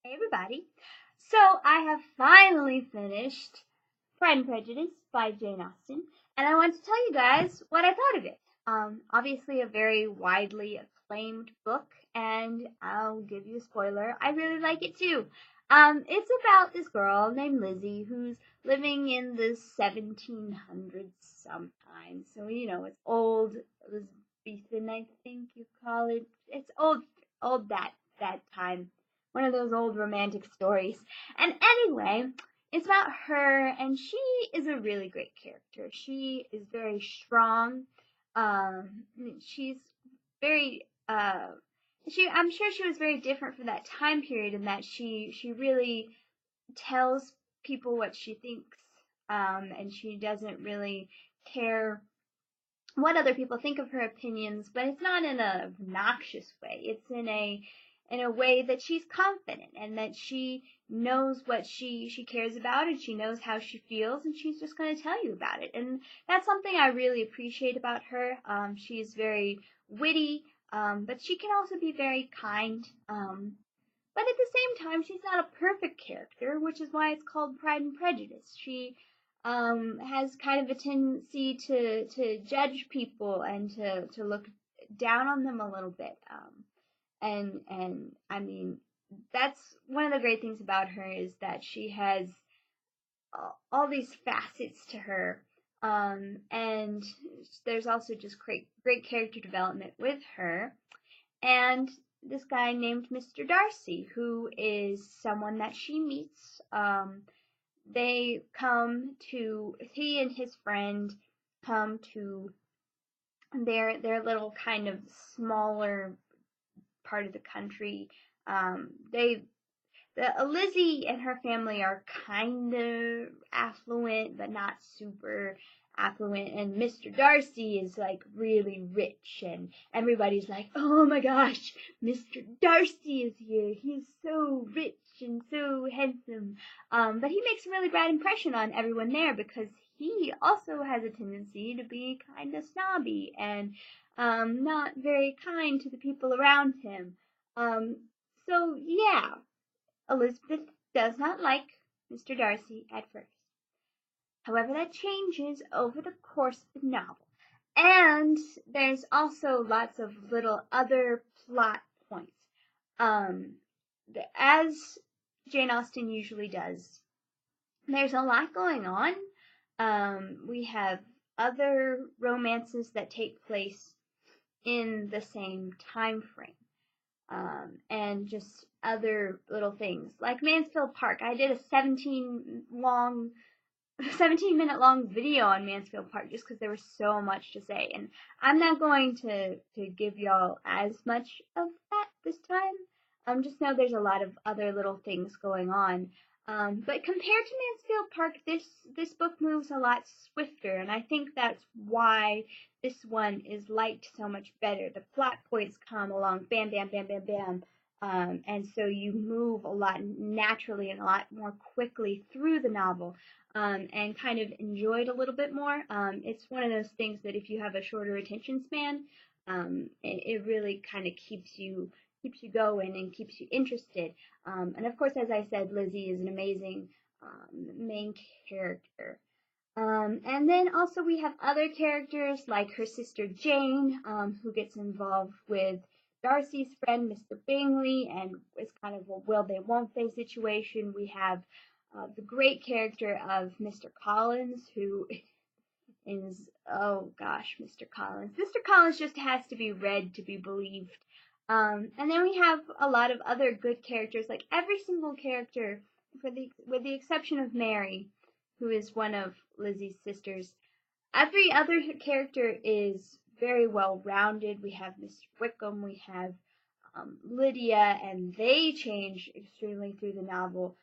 Hey everybody. So I have finally finished Pride and Prejudice by Jane Austen, and I want to tell you guys what I thought of it. Obviously a very widely acclaimed book, and I'll give you a spoiler. I really like it too. It's about this girl named Lizzie who's living in the 1700s sometime. So, it's old Elizabethan, I think you call it. It's old that time, one of those old romantic stories. And anyway, it's about her, and she is a really great character. She is very strong. She's very I'm sure she was very different for that time period in that she really tells people what she thinks, and she doesn't really care what other people think of her opinions, but it's not in a obnoxious way. It's in a way that she's confident and that she knows what she cares about, and she knows how she feels, and she's just going to tell you about it. And that's something I really appreciate about her. She's very witty, but she can also be very kind. But at the same time, she's not a perfect character, which is why it's called Pride and Prejudice. She has kind of a tendency to judge people and to look down on them a little bit. And I mean, that's one of the great things about her, is that she has all these facets to her. And there's also just great character development with her. And this guy named Mr. Darcy, who is someone that she meets. He and his friend come to their little kind of smaller part of the country. Lizzie and her family are kind of affluent, but not super affluent, and Mr. Darcy is like really rich, and everybody's like, oh my gosh, Mr. Darcy is here. He's so rich and so handsome. But he makes a really bad impression on everyone there because he also has a tendency to be kind of snobby and not very kind to the people around him. So yeah, Elizabeth does not like Mr. Darcy at first. However, that changes over the course of the novel. And there's also lots of little other plot points. As Jane Austen usually does, there's a lot going on. We have other romances that take place in the same time frame. And just other little things like Mansfield Park. I did a 17-minute long video on Mansfield Park just because there was so much to say, and I'm not going to give y'all as much of that this time. Just know there's a lot of other little things going on. But compared to Mansfield Park, this book moves a lot swifter, and I think that's why this one is liked so much better. The plot points come along, bam, bam, bam, bam, bam, and so you move a lot naturally and a lot more quickly through the novel, and kind of enjoy it a little bit more. It's one of those things that if you have a shorter attention span, it really kind of keeps you going and keeps you interested. And of course, as I said, Lizzie is an amazing main character. And then also we have other characters like her sister Jane, who gets involved with Darcy's friend, Mr. Bingley, and it's kind of a will they, won't they situation. We have the great character of Mr. Collins, who is, oh gosh, Mr. Collins. Mr. Collins just has to be read to be believed. And then we have a lot of other good characters, like every single character, with the exception of Mary, who is one of Lizzie's sisters. Every other character is very well rounded. We have Miss Wickham, we have Lydia, and they change extremely through the novel.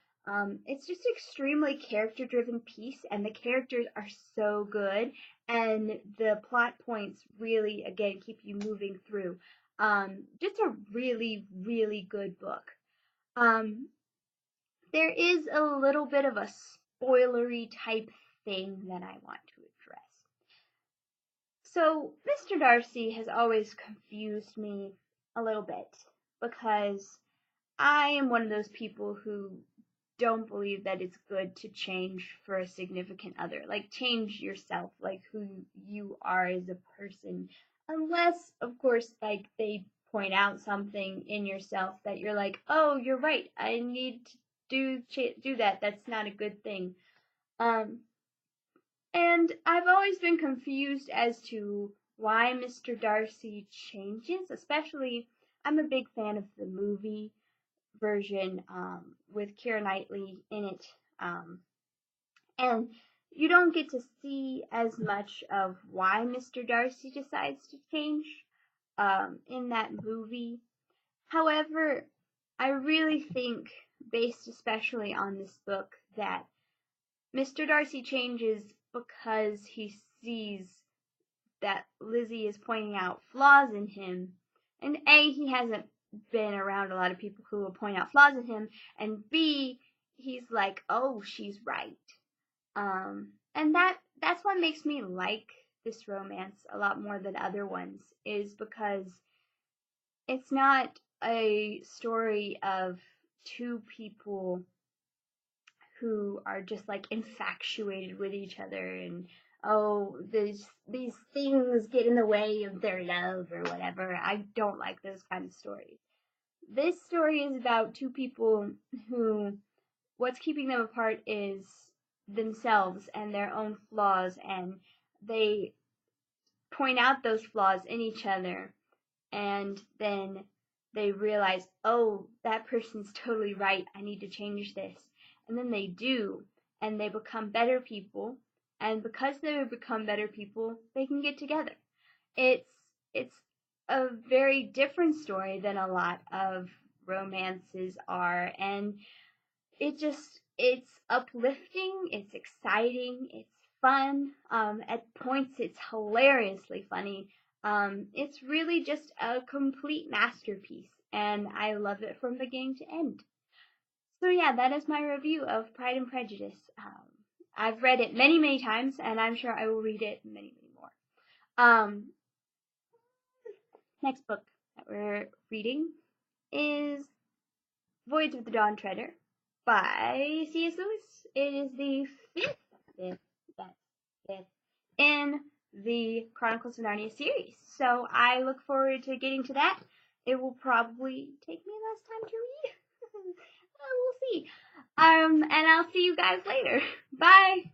It's just extremely character-driven piece, and the characters are so good, and the plot points really, again, keep you moving through. Just a really, really good book. There is a little bit of a spoilery type thing that I want to address. So, Mr. Darcy has always confused me a little bit because I am one of those people who don't believe that it's good to change for a significant other. Like, change yourself, like who you are as a person. Unless, of course, like they point out something in yourself that you're like, oh, you're right. I need to do that. That's not a good thing. Um, and I've always been confused as to why Mr. Darcy changes, especially I'm a big fan of the movie version with Keira Knightley in it. And you don't get to see as much of why Mr. Darcy decides to change in that movie. However, I really think, based especially on this book, that Mr. Darcy changes because he sees that Lizzie is pointing out flaws in him. And A, he hasn't been around a lot of people who will point out flaws in him. And B, he's like, oh, she's right. And that's what makes me like this romance a lot more than other ones, is because it's not a story of two people who are just like infatuated with each other and oh these things get in the way of their love or whatever. I don't like those kind of stories. This story is about two people who what's keeping them apart is themselves and their own flaws, and they point out those flaws in each other, and then they realize, oh, that person's totally right, I need to change this. And then they do, and they become better people, and because they become better people, they can get together. It's a very different story than a lot of romances are, and it's uplifting, it's exciting, it's fun. At points it's hilariously funny. It's really just a complete masterpiece, and I love it from beginning to end. So yeah, that is my review of Pride and Prejudice. I've read it many, many times, and I'm sure I will read it many, many more. Next book that we're reading is Voyage of the Dawn Treader by C.S. Lewis. It is the fifth in the Chronicles of Narnia series. So I look forward to getting to that. It will probably take me less time to read. We'll see. And I'll see you guys later. Bye.